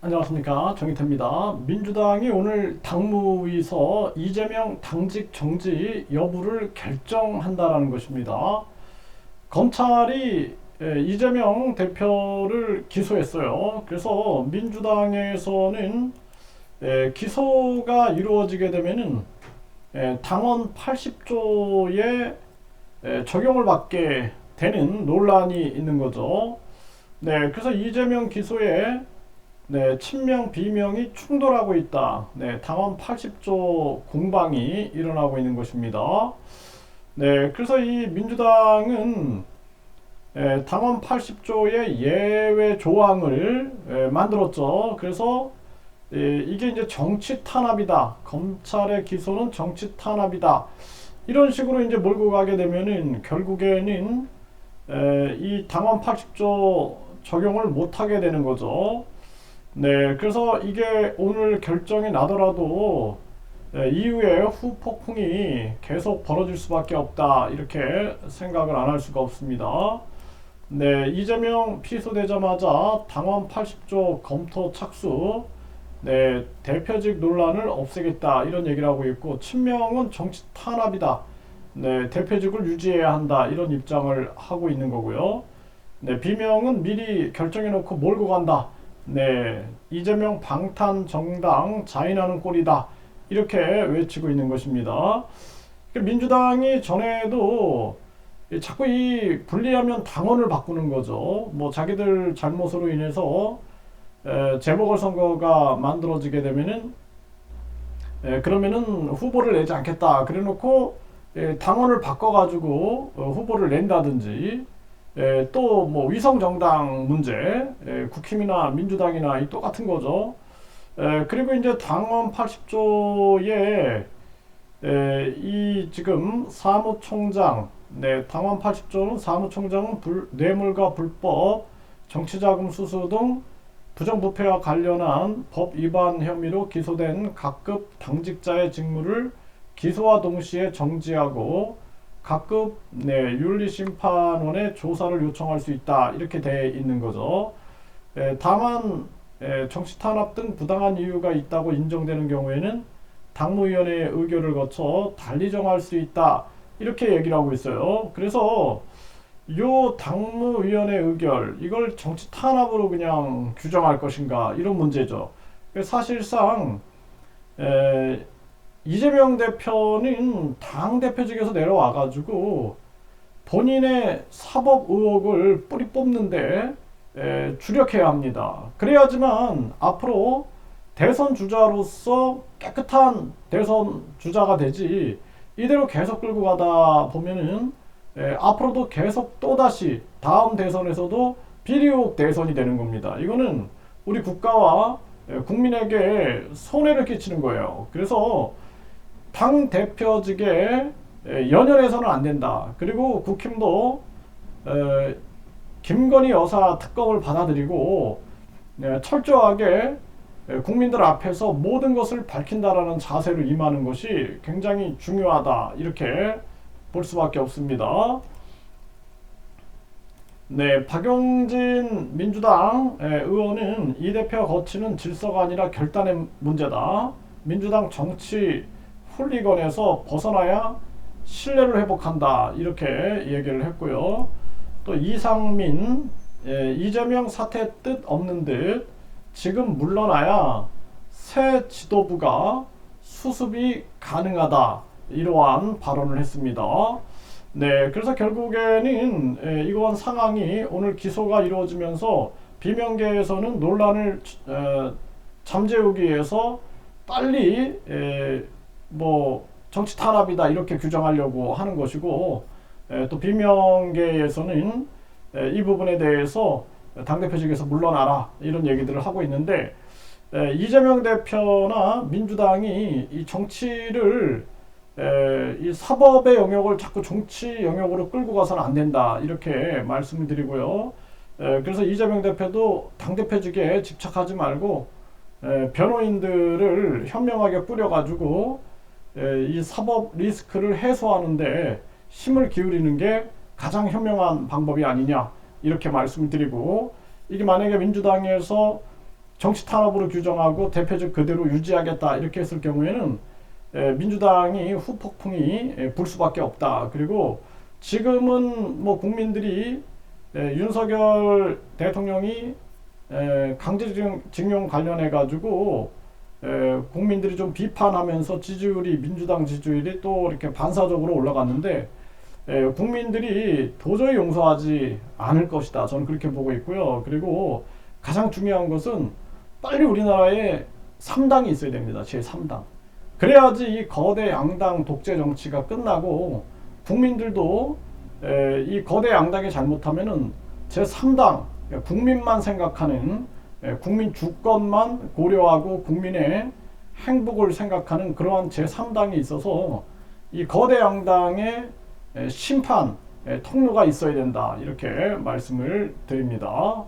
안녕하십니까, 정의태입니다. 민주당이 오늘 당무위에서 이재명 당직 정지 여부를 결정한다라는 것입니다. 검찰이 이재명 대표를 기소했어요. 그래서 민주당에서는 기소가 이루어지게 되면은 당원 80조의 적용을 받게 되는 논란이 있는 거죠. 네, 그래서 이재명 기소에 친명, 비명이 충돌하고 있다. 당원 80조 공방이 일어나고 있는 것입니다. 그래서 이 민주당은 당원 80조의 예외 조항을 만들었죠. 그래서 이게 이제 정치 탄압이다. 검찰의 기소는 정치 탄압이다. 이런 식으로 이제 몰고 가게 되면은 결국에는 이 당원 80조 적용을 못하게 되는 거죠. 그래서 이게 오늘 결정이 나더라도 이후에 후폭풍이 계속 벌어질 수밖에 없다. 이렇게 생각을 안 할 수가 없습니다. 이재명 피소되자마자 당원 80조 검토 착수, 대표직 논란을 없애겠다. 이런 얘기를 하고 있고, 친명은 정치 탄압이다. 대표직을 유지해야 한다. 이런 입장을 하고 있는 거고요. 비명은 미리 결정해놓고 몰고 간다. 이재명 방탄 정당 자인하는 꼴이다. 이렇게 외치고 있는 것입니다. 민주당이 전에도 자꾸 이 분리하면 당원을 바꾸는 거죠. 뭐 자기들 잘못으로 인해서 재보궐선거가 만들어지게 되면은 그러면은 후보를 내지 않겠다. 그래놓고 당원을 바꿔가지고 후보를 낸다든지, 또 뭐 위성정당 문제, 국힘이나 민주당이나 이 똑같은 거죠. 그리고 이제 당원 80조에 이 지금 사무총장, 당원 80조는 사무총장은 뇌물과 불법, 정치자금 수수 등 부정부패와 관련한 법 위반 혐의로 기소된 각급 당직자의 직무를 기소와 동시에 정지하고 각급 윤리심판원에 조사를 요청할 수 있다. 이렇게 돼 있는 거죠. 다만 정치탄압 등 부당한 이유가 있다고 인정되는 경우에는 당무위원회의 의결을 거쳐 달리 정할 수 있다. 이렇게 얘기를 하고 있어요. 그래서 요 당무위원회 의결, 이걸 정치탄압으로 그냥 규정할 것인가, 이런 문제죠. 사실상 이재명 대표는 당대표직에서 내려와가지고 본인의 사법 의혹을 뿌리 뽑는데 주력해야 합니다. 그래야지만 앞으로 대선 주자로서 깨끗한 대선 주자가 되지, 이대로 계속 끌고 가다 보면은 앞으로도 계속 또다시 다음 대선에서도 비리 의혹 대선이 되는 겁니다. 이거는 우리 국가와 국민에게 손해를 끼치는 거예요. 그래서 당 대표직에 연연해서는 안 된다. 그리고 국힘도 김건희 여사 특검을 받아들이고 철저하게 국민들 앞에서 모든 것을 밝힌다라는 자세로 임하는 것이 굉장히 중요하다. 이렇게 볼 수밖에 없습니다. 박용진 민주당 의원은 이 대표가 거치는 질서가 아니라 결단의 문제다. 민주당 정치 훌리건에서 벗어나야 신뢰를 회복한다. 이렇게 얘기를 했고요. 또 이상민, 이재명 사퇴 뜻 없는 듯 지금 물러나야 새 지도부가 수습이 가능하다. 이러한 발언을 했습니다. 그래서 결국에는 이번 상황이 오늘 기소가 이루어지면서 비명계에서는 논란을 잠재우기 위해서 빨리 뭐 정치 탄압이다 이렇게 규정하려고 하는 것이고, 또 비명계에서는 이 부분에 대해서 당대표직에서 물러나라 이런 얘기들을 하고 있는데, 이재명 대표나 민주당이 이 정치를 이 사법의 영역을 자꾸 정치 영역으로 끌고 가서는 안 된다. 이렇게 말씀을 드리고요. 그래서 이재명 대표도 당대표직에 집착하지 말고 변호인들을 현명하게 뿌려가지고 이 사법 리스크를 해소하는데 힘을 기울이는 게 가장 현명한 방법이 아니냐. 이렇게 말씀을 드리고, 이게 만약에 민주당에서 정치 탄압으로 규정하고 대표적 그대로 유지하겠다 이렇게 했을 경우에는 민주당이 후폭풍이 불 수밖에 없다. 그리고 지금은 뭐 국민들이 윤석열 대통령이 강제징용 관련해 가지고 국민들이 좀 비판하면서 지지율이 민주당 지지율이 또 이렇게 반사적으로 올라갔는데 국민들이 도저히 용서하지 않을 것이다. 저는 그렇게 보고 있고요. 그리고 가장 중요한 것은 빨리 우리나라에 3당이 있어야 됩니다. 제3당. 그래야지 이 거대 양당 독재 정치가 끝나고 국민들도 이 거대 양당이 잘못하면은 제3당 국민만 생각하는 국민 주권만 고려하고 국민의 행복을 생각하는 그러한 제3당이 있어서 이 거대 양당의 심판 통로가 있어야 된다 이렇게 말씀을 드립니다.